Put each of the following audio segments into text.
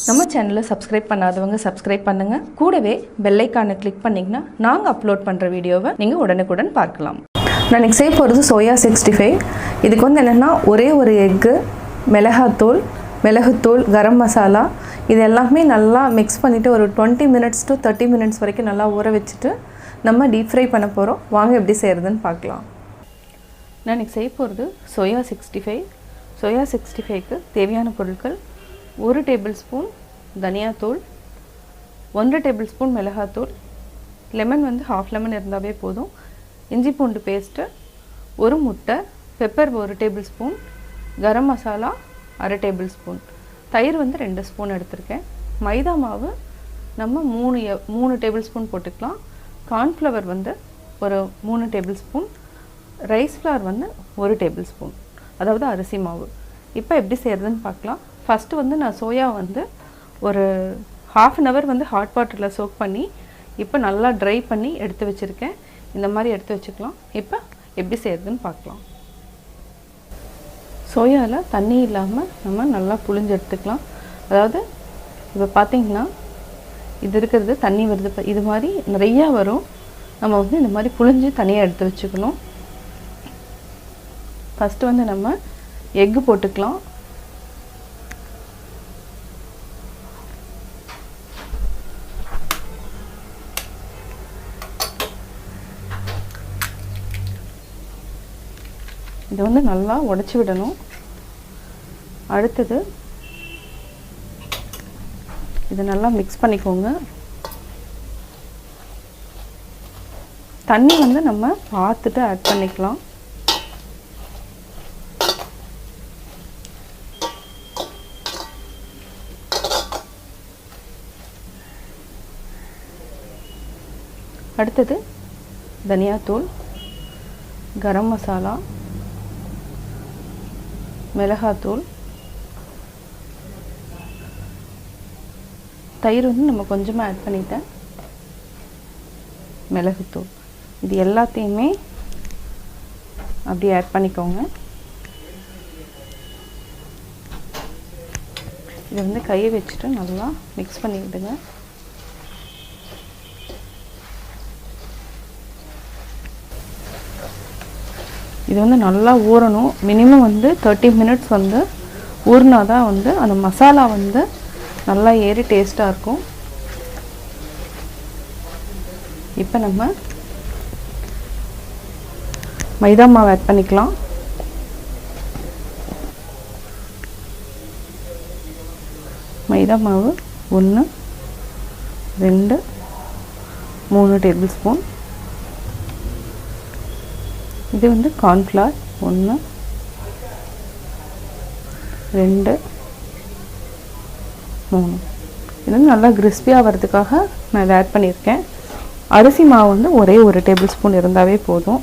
நம்ம சேனலை சப்ஸ்கிரைப் பண்ணாதவங்க சப்ஸ்கிரைப் பண்ணுங்கள். கூடவே பெல் ஐக்கானை கிளிக் பண்ணிங்கன்னா நாங்கள் அப்லோட் பண்ணுற வீடியோவை நீங்கள் உடனுக்குடன் பார்க்கலாம். நான் இன்றைக்கி செய்ய போகிறது சோயா 65. இதுக்கு வந்து என்னென்னா ஒரே ஒரு எக்கு, மிளகுத்தூள், கரம் மசாலா இது எல்லாமே நல்லா மிக்ஸ் பண்ணிவிட்டு ஒரு 20 minutes to 30 minutes வரைக்கும் நல்லா ஊற வச்சுட்டு நம்ம டீப் ஃப்ரை பண்ண போகிறோம். வாங்க எப்படி செய்கிறதுன்னு பார்க்கலாம். நான் இன்றைக்கி செய்ய போகிறது சோயா 65. சோயா 65க்கு தேவையான பொருட்கள்: 1 டேபிள்ஸ்பூன் தனியாத்தூள், 1 டேபிள்ஸ்பூன் மிளகாத்தூள், லெமன் வந்து ½ லெமன் இருந்தாவே போதும், இஞ்சி பூண்டு பேஸ்ட்டு, 1 முட்டை, pepper 1 tablespoon, garam masala ½ tablespoon, தயிர் வந்து 2 ஸ்பூன் எடுத்திருக்கேன். மைதா மாவு நம்ம 3 டேபிள்ஸ்பூன் போட்டுக்கலாம். கார்ன்ஃப்ளவர் வந்து ஒரு 3 டேபிள்ஸ்பூன், ரைஸ் ஃப்ளார் வந்து 1 டேபிள்ஸ்பூன், அதாவது அரிசி மாவு. இப்போ எப்படி செய்கிறதுன்னு பார்க்கலாம். ஃபஸ்ட்டு வந்து நான் சோயா வந்து ஒரு ½ an hour வந்து ஹாட் வாட்டரில் சோக் பண்ணி இப்போ நல்லா ட்ரை பண்ணி எடுத்து வச்சுருக்கேன். இந்த மாதிரி எடுத்து வச்சுக்கலாம். இப்போ எப்படி செய்கிறதுன்னு பார்க்கலாம். சோயாவில் தண்ணி இல்லாமல் நம்ம நல்லா புழிஞ்சு எடுத்துக்கலாம். அதாவது இப்போ பார்த்திங்கன்னா இது இருக்கிறது தண்ணி வருது, இது மாதிரி நிறையா வரும். நம்ம வந்து இந்த மாதிரி புழிஞ்சு தனியாக எடுத்து வச்சுக்கணும். ஃபஸ்ட்டு வந்து நம்ம எக்கு போட்டுக்கலாம். இதை வந்து நல்லா உடைச்சி விடணும். அடுத்தது இதை நல்லா மிக்ஸ் பண்ணிக்கோங்க. தண்ணி வந்து நம்ம பார்த்துட்டு ஆட் பண்ணிக்கலாம். அடுத்தது தனியாத்தூள், கரம் மசாலா, மிளகாத்தூள், தயிர் வந்து நம்ம கொஞ்சமாக ஆட் பண்ணிட்டேன், மிளகுத்தூள், இது எல்லாத்தையுமே அப்படியே ஆட் பண்ணிக்கோங்க. இதை வந்து கையை வச்சுட்டு நல்லா மிக்ஸ் பண்ணி விடுங்க. இது வந்து நல்லா ஊறணும். மினிமம் வந்து 30 minutes வந்து ஊறினா தான் வந்து அந்த மசாலா வந்து நல்லா ஏறி டேஸ்ட்டாக இருக்கும். இப்போ நம்ம மைதா மாவு ஆட் பண்ணிக்கலாம். மைதா மாவு 1, 2, 3 டேபிள்ஸ்பூன். இது வந்து கார்ன்ஃப்ளவர் 1, 2, 3. இது வந்து நல்லா கிறிஸ்பியாக வர்றதுக்காக நான் இதை ஆட் பண்ணியிருக்கேன். அரிசி மாவு வந்து ஒரே 1 டேபிள்ஸ்பூன் இருந்தாவே போதும்.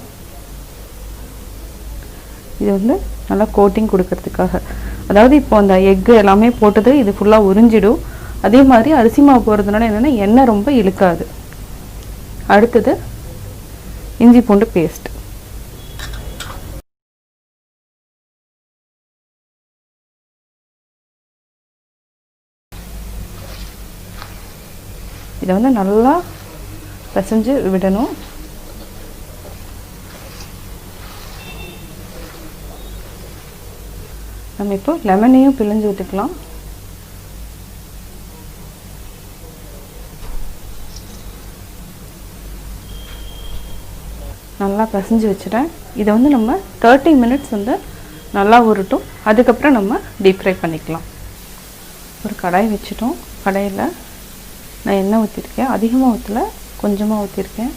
இது வந்து நல்லா கோட்டிங் கொடுக்கறதுக்காக, அதாவது இப்போ அந்த எக்கு எல்லாமே போட்டது இது ஃபுல்லாக உறிஞ்சிடும். அதே மாதிரி அரிசி மாவு போடுறதுனால என்னென்னா எண்ணெய் ரொம்ப இழுக்காது. அடுத்தது இஞ்சி பூண்டு பேஸ்ட். இதை வந்து நல்லா பிசைஞ்சு விடணும். நம்ம இப்போ லெமனையும் பிழிஞ்சு விட்டுக்கலாம். நல்லா பிசைஞ்சு வச்சுட்டேன். இதை வந்து நம்ம 30 minutes வந்து நல்லா உருட்டும். அதுக்கப்புறம் நம்ம டீப் ஃப்ரை பண்ணிக்கலாம். ஒரு கடாய் வச்சுட்டோம். கடாயில் நான் எண்ணெய் ஊற்றிருக்கேன். அதிகமாக ஊற்றல, கொஞ்சமாக ஊற்றிருக்கேன்.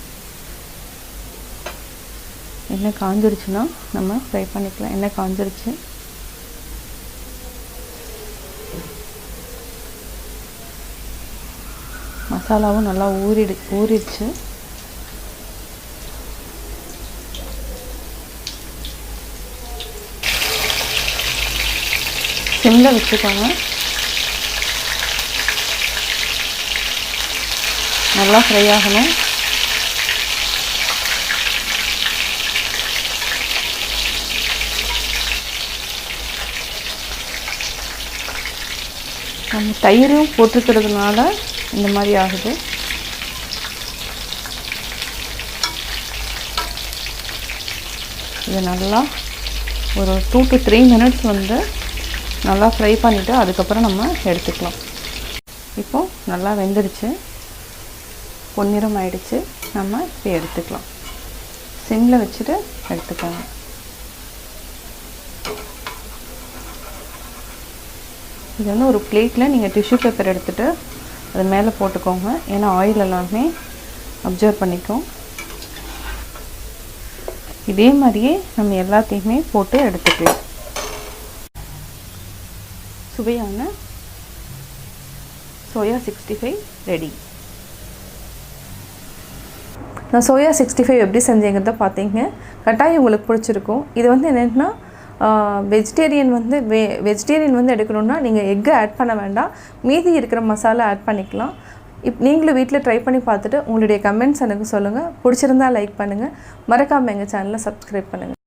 எண்ணெய் காஞ்சிருச்சுன்னா நம்ம ஃப்ரை பண்ணிக்கலாம். எண்ணெய் காஞ்சிருச்சு. மசாலாவும் நல்லா ஊறிடுச்சு. சிம்மில் வச்சுக்கோங்க. நல்லா ஃப்ரை ஆகணும். நம்ம தயிரும் போட்டுக்கிறதுனால இந்த மாதிரி ஆகுது. இது நல்லா ஒரு 2 to 3 minutes வந்து நல்லா ஃப்ரை பண்ணிவிட்டு அதுக்கப்புறம் நம்ம எடுத்துக்கலாம். இப்போது நல்லா வெந்துடுச்சு, பொன்னிறம் ஆயிடுச்சு. நம்ம இப்போ எடுத்துக்கலாம். சிம்மில் வச்சுட்டு எடுத்துக்கோங்க. இது வந்து ஒரு பிளேட்டில் நீங்கள் டிஷ்யூ பேப்பர் எடுத்துகிட்டு அது மேலே போட்டுக்கோங்க. ஏன்னா ஆயில் எல்லாமே அப்சர்வ் பண்ணிக்கும். இதே மாதிரியே நம்ம எல்லாத்தையுமே போட்டு எடுத்துக்கலாம். சுவையான சோயா 65 ரெடி. நான் சோயா 65 எப்படி செஞ்சேங்கிறத பார்த்தீங்க. கட்டாயம் உங்களுக்கு பிடிச்சிருக்கும். இது வந்து என்னென்னா வெஜிடேரியன் வந்து எடுக்கணுன்னா நீங்கள் எக்கு ஆட் பண்ண வேண்டாம், மீதி இருக்கிற மசாலா ஆட் பண்ணிக்கலாம். நீங்களும் வீட்டில் ட்ரை பண்ணி பார்த்துட்டு உங்களுடைய கமெண்ட்ஸ் எனக்கு சொல்லுங்கள். பிடிச்சிருந்தால் லைக் பண்ணுங்கள். மறக்காமல் எங்கள் சேனலை சப்ஸ்கிரைப் பண்ணுங்கள்.